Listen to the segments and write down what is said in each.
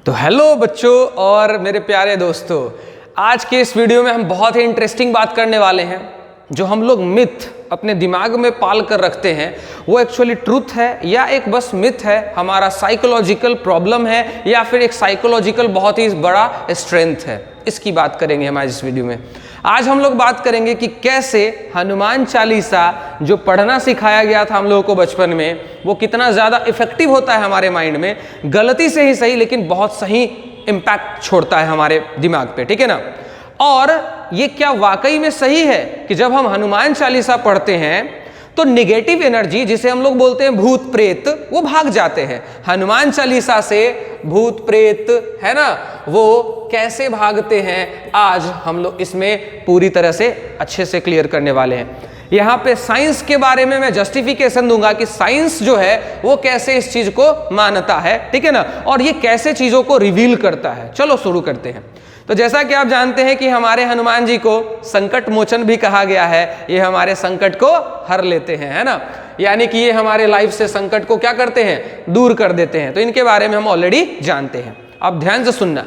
तो हेलो बच्चों और मेरे प्यारे दोस्तों, आज के इस वीडियो में हम बहुत ही इंटरेस्टिंग बात करने वाले हैं। जो हम लोग मिथ अपने दिमाग में पाल कर रखते हैं वो एक्चुअली ट्रूथ है या एक बस मिथ है, हमारा साइकोलॉजिकल प्रॉब्लम है या फिर एक साइकोलॉजिकल बहुत ही बड़ा स्ट्रेंथ है। इसकी बात करेंगे हमारे इस वीडियो में। आज हम लोग बात करेंगे कि कैसे हनुमान चालीसा जो पढ़ना सिखाया गया था हम लोगों को बचपन में, वो कितना ज़्यादा इफेक्टिव होता है हमारे माइंड में, गलती से ही सही लेकिन बहुत सही इम्पैक्ट छोड़ता है हमारे दिमाग पे, ठीक है ना। और ये क्या वाकई में सही है कि जब हम हनुमान चालीसा पढ़ते हैं तो नेगेटिव एनर्जी, जिसे हम लोग बोलते हैं भूत प्रेत, वो भाग जाते हैं। हनुमान चालीसा से भूत प्रेत, है ना, वो कैसे भागते हैं, आज हम लोग इसमें पूरी तरह से अच्छे से क्लियर करने वाले हैं। यहाँ पे साइंस के बारे में मैं जस्टिफिकेशन दूंगा कि साइंस जो है वो कैसे इस चीज को मानता है, ठीक है ना, और ये कैसे चीजों को रिवील करता है। चलो शुरू करते हैं। तो जैसा कि आप जानते हैं कि हमारे हनुमान जी को संकट मोचन भी कहा गया है। ये हमारे संकट को हर लेते हैं, है ना, यानी कि ये हमारे लाइफ से संकट को क्या करते हैं, दूर कर देते हैं। तो इनके बारे में हम ऑलरेडी जानते हैं। अब ध्यान से सुनना,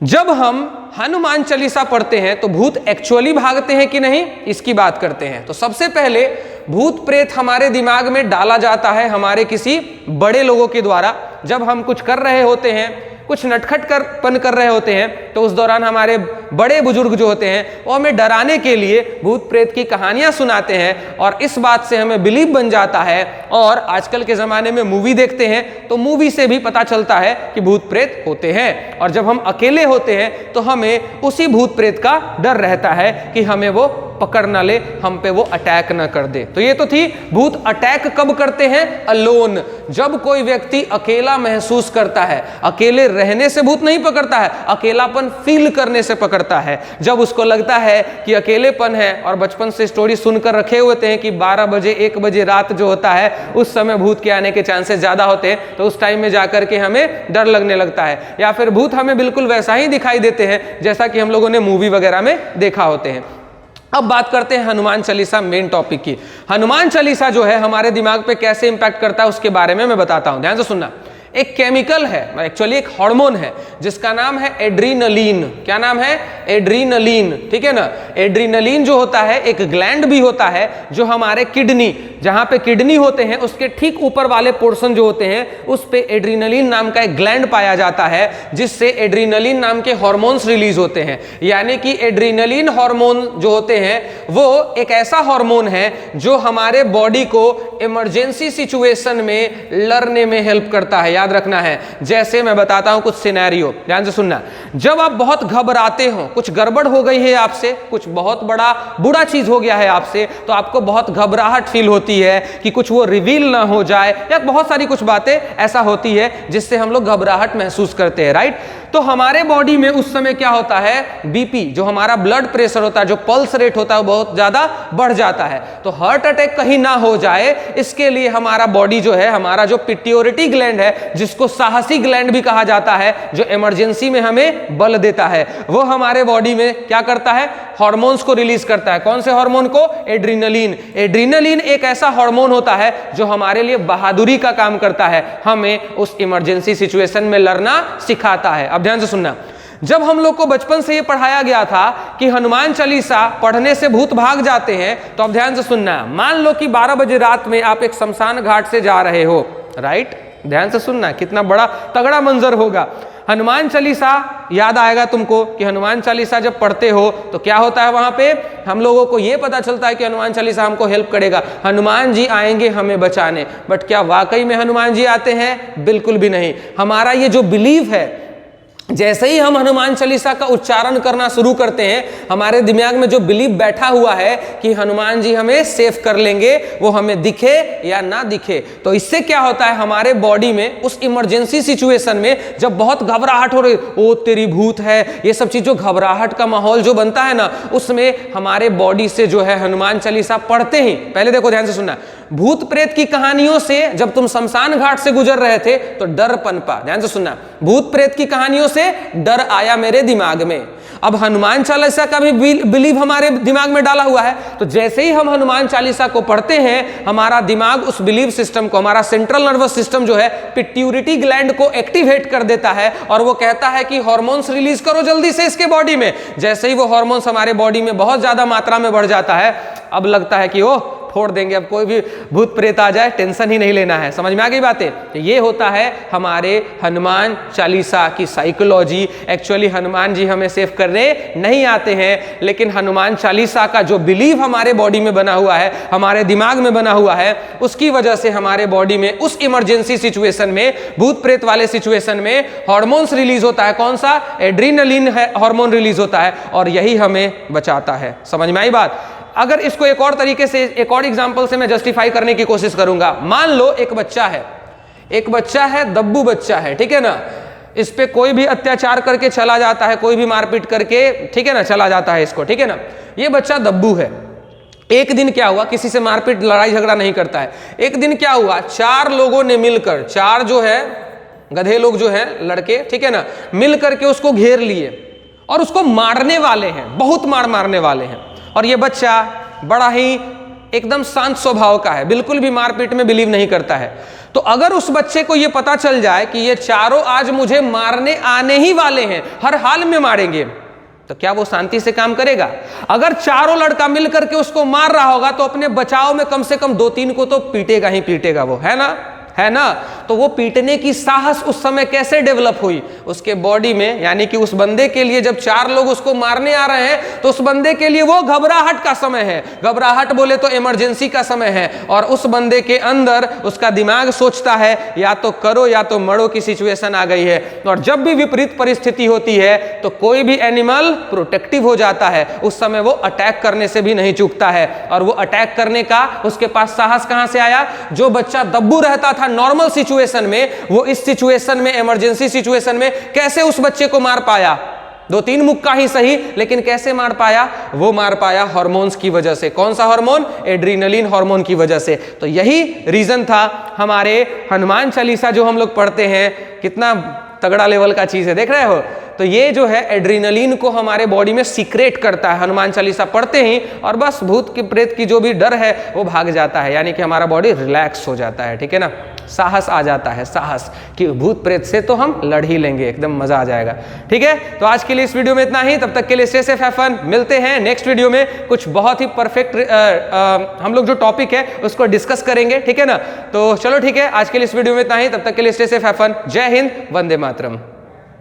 जब हम हनुमान चालीसा पढ़ते हैं तो भूत एक्चुअली भागते हैं कि नहीं, इसकी बात करते हैं। तो सबसे पहले भूत प्रेत हमारे दिमाग में डाला जाता है हमारे किसी बड़े लोगों के द्वारा। जब हम कुछ कर रहे होते हैं, कुछ नटखट कर रहे होते हैं, तो उस दौरान हमारे बड़े बुजुर्ग जो होते हैं वो हमें डराने के लिए भूत प्रेत की कहानियां सुनाते हैं और इस बात से हमें बिलीव बन जाता है। और आजकल के ज़माने में मूवी देखते हैं तो मूवी से भी पता चलता है कि भूत प्रेत होते हैं। और जब हम अकेले होते हैं तो हमें उसी भूत प्रेत का डर रहता है कि हमें वो पकड़ ना ले, हम पे वो अटैक ना कर दे। तो ये तो थी भूत अटैक कब करते हैं, अलोन, जब कोई व्यक्ति अकेला महसूस करता है। अकेले रहने से भूत नहीं पकड़ता है, अकेलापन फील करने से पकड़ता है। जब उसको लगता है कि अकेलेपन है, और बचपन से स्टोरी सुनकर रखे हुए थे कि 12 बजे 1 बजे रात जो होता है उस समय भूत के आने के चांसेस ज्यादा होते हैं, तो उस टाइम में जाकर के हमें डर लगने लगता है। या फिर भूत हमें बिल्कुल वैसा ही दिखाई देते हैं जैसा कि हम लोगों ने मूवी वगैरह में देखा होते हैं। अब बात करते हैं हनुमान चालीसा मेन टॉपिक की। हनुमान चालीसा जो है हमारे दिमाग पे कैसे इंपैक्ट करता है उसके बारे में मैं बताता हूं, ध्यान से सुनना। एक केमिकल है, एक्चुअली एक हार्मोन है जिसका नाम है एड्रीनलिन। क्या नाम है, एड्रीनलिन, ठीक है ना। एड्रीनलिन जो होता है एक ग्लैंड भी होता है जो हमारे किडनी, जहां पे किडनी होते हैं उसके ठीक ऊपर वाले पोर्शन जो होते हैं उस पे एड्रीनलिन नाम का एक ग्लैंड पाया जाता है जिससे एड्रीनलिन नाम के हार्मोन्स रिलीज होते हैं। यानी कि एड्रीनलिन हार्मोन जो होते हैं वो एक ऐसा हार्मोन है जो हमारे बॉडी को इमरजेंसी सिचुएशन में लड़ने में हेल्प करता है। याद रखना है, जैसे मैं बताता हूं कुछ सिनेरियो, ध्यान से सुनना। जब आप बहुत घबराते हो, कुछ गड़बड़ हो गई है आपसे, कुछ बहुत बड़ा बुरा चीज हो गया है आपसे, तो आपको बहुत घबराहट फील होती है कि कुछ वो रिवील ना हो जाए, या बहुत सारी कुछ बातें ऐसा होती है जिससे हम लोग घबराहट महसूस करते हैं, राइट। तो हमारे बॉडी में उस समय क्या होता है, बीपी, जो हमारा ब्लड प्रेशर होता है, जो पल्स रेट होता है, बहुत ज्यादा बढ़ जाता है। तो हार्ट अटैक कहीं ना हो जाए इसके लिए हमारा बॉडी जो है, हमारा जो पिट्यूटरी ग्लैंड है, जिसको साहसी ग्लैंड भी कहा जाता है, जो इमरजेंसी में हमें बल देता है, वो हमारे बॉडी में क्या करता है, हार्मोन्स को रिलीज करता है। कौन से हार्मोन को, एड्रीनलिन। एड्रीनलिन एक ऐसा हार्मोन होता है जो हमारे लिए बहादुरी का काम करता है, हमें उस इमरजेंसी सिचुएशन में लड़ना सिखाता है। अब ध्यान से सुनना, जब हम लोग को बचपन से ये पढ़ाया गया था कि हनुमान चालीसा पढ़ने से भूत भाग जाते हैं, तो अब ध्यान से सुनना। मान लो कि 12 बजे रात में आप एक शमशान घाट से जा रहे हो, राइट, ध्यान से सुनना, कितना बड़ा तगड़ा मंजर होगा। हनुमान चालीसा याद आएगा तुमको कि हनुमान चालीसा जब पढ़ते हो तो क्या होता है, वहां पे हम लोगों को यह पता चलता है कि हनुमान चालीसा हमको हेल्प करेगा, हनुमान जी आएंगे हमें बचाने। बट क्या वाकई में हनुमान जी आते हैं, बिल्कुल भी नहीं। हमारा ये जो बिलीव है, जैसे ही हम हनुमान चालीसा का उच्चारण करना शुरू करते हैं, हमारे दिमाग में जो बिलीव बैठा हुआ है कि हनुमान जी हमें सेव कर लेंगे, वो हमें दिखे या ना दिखे, तो इससे क्या होता है, हमारे बॉडी में उस इमरजेंसी सिचुएशन में जब बहुत घबराहट हो रही, ओ तेरी भूत है, ये सब चीज, जो घबराहट का माहौल जो बनता है ना, उसमें हमारे बॉडी से जो है हनुमान चालीसा पढ़ते ही, पहले देखो ध्यान से सुनना, भूत प्रेत की कहानियों से जब तुम शमशान घाट से गुजर रहे थे तो डर पनपा, ध्यान से सुनना, भूत प्रेत की कहानियों से डर आया मेरे दिमाग में। अब हनुमान चालीसा का भी बिलीव हमारे दिमाग में डाला हुआ है, तो जैसे ही हम हनुमान चालीसा को पढ़ते हैं हमारा दिमाग उस बिलीव सिस्टम को, हमारा सेंट्रल नर्वस सिस्टम जो है पिट्यूरिटी ग्लैंड को एक्टिवेट कर देता है और वो कहता है कि हार्मोन्स रिलीज करो जल्दी से इसके बॉडी में। जैसे ही वो हार्मोन्स हमारे बॉडी में बहुत ज्यादा मात्रा में बढ़ जाता है, अब लगता है कि ओह फोड़ देंगे, अब कोई भी भूत प्रेत आ जाए टेंशन ही नहीं लेना है। समझ में आ गई बातें? तो ये होता है हमारे हनुमान चालीसा की साइकोलॉजी। एक्चुअली हनुमान जी हमें सेव करने नहीं आते हैं, लेकिन हनुमान चालीसा का जो बिलीव हमारे बॉडी में बना हुआ है, हमारे दिमाग में बना हुआ है, उसकी वजह से हमारे बॉडी में उस इमरजेंसी सिचुएशन में, भूत प्रेत वाले सिचुएशन में हार्मोन्स रिलीज होता है। कौन सा? एड्रीनलिन हार्मोन रिलीज होता है और यही हमें बचाता है। समझ में आई बात? अगर इसको एक और तरीके से, एक और एग्जांपल से मैं जस्टिफाई करने की कोशिश करूंगा। मान लो एक बच्चा है, दब्बू बच्चा है, ठीक है ना, इस पे कोई भी अत्याचार करके चला जाता है, कोई भी मारपीट करके, ठीक है ना, चला जाता है इसको, ठीक है ना। ये बच्चा दब्बू है। एक दिन क्या हुआ, किसी से मारपीट लड़ाई झगड़ा नहीं करता है। एक दिन क्या हुआ, 4 लोगों ने मिलकर, 4 जो है गधे लोग जो है लड़के, ठीक है ना, मिल करके उसको घेर लिए और उसको मारने वाले हैं, बहुत मारने वाले हैं। और ये बच्चा बड़ा ही एकदम शांत स्वभाव का है, बिल्कुल भी मारपीट में बिलीव नहीं करता है। तो अगर उस बच्चे को ये पता चल जाए कि ये चारों आज मुझे मारने आने ही वाले हैं, हर हाल में मारेंगे, तो क्या वो शांति से काम करेगा? अगर चारों लड़का मिलकर के उसको मार रहा होगा तो अपने बचाव में कम से कम 2-3 को तो पीटेगा ही पीटेगा वो, है ना। तो वो पीटने की साहस उस समय कैसे डेवलप हुई उसके बॉडी में? यानी कि उस बंदे के लिए जब 4 लोग उसको मारने आ रहे हैं तो उस बंदे के लिए वो घबराहट का समय है। घबराहट बोले तो इमरजेंसी का समय है। और उस बंदे के अंदर उसका दिमाग सोचता है या तो करो या तो मरो की सिचुएशन आ गई है। और जब भी विपरीत परिस्थिति होती है तो कोई भी एनिमल प्रोटेक्टिव हो जाता है, उस समय वो अटैक करने से भी नहीं चूकता है। और वो अटैक करने का उसके पास साहस कहां से आया? जो बच्चा दब्बू रहता था नॉर्मल सिचुएशन में, वो इस सिचुएशन में, इमरजेंसी सिचुएशन में कैसे उस बच्चे को मार पाया? 2-3 मुक्का ही सही, लेकिन कैसे मार पाया? वो मार पाया हार्मोन्स की वजह से। कौन सा हार्मोन? एड्रीनलिन हार्मोन की वजह से। तो यही रीजन था हमारे हनुमान चालीसा जो हम लोग पढ़ते हैं, कितना तगड़ा लेवल का चीज है, देख रहे हो? तो ये जो है एड्रीनलिन को हमारे बॉडी में सीक्रेट करता है हनुमान चालीसा पढ़ते ही, और बस भूत की प्रेत की जो भी डर है वो भाग जाता है। यानी कि हमारा बॉडी रिलैक्स हो जाता है, ठीक है ना। साहस आ जाता है, साहस कि भूत प्रेत से तो हम लड़ ही लेंगे, एकदम मजा आ जाएगा, ठीक है। तो आज के लिए इस वीडियो में इतना ही। तब तक के लिए स्टे सेफ, हैव फन। मिलते हैं नेक्स्ट वीडियो में, कुछ बहुत ही परफेक्ट हम लोग जो टॉपिक है उसको डिस्कस करेंगे, ठीक है ना। तो चलो ठीक है, आज के लिए इस वीडियो में इतना ही। तब तक के लिए स्टे सेफ, हैव फन। जय हिंद, वंदे मातरम।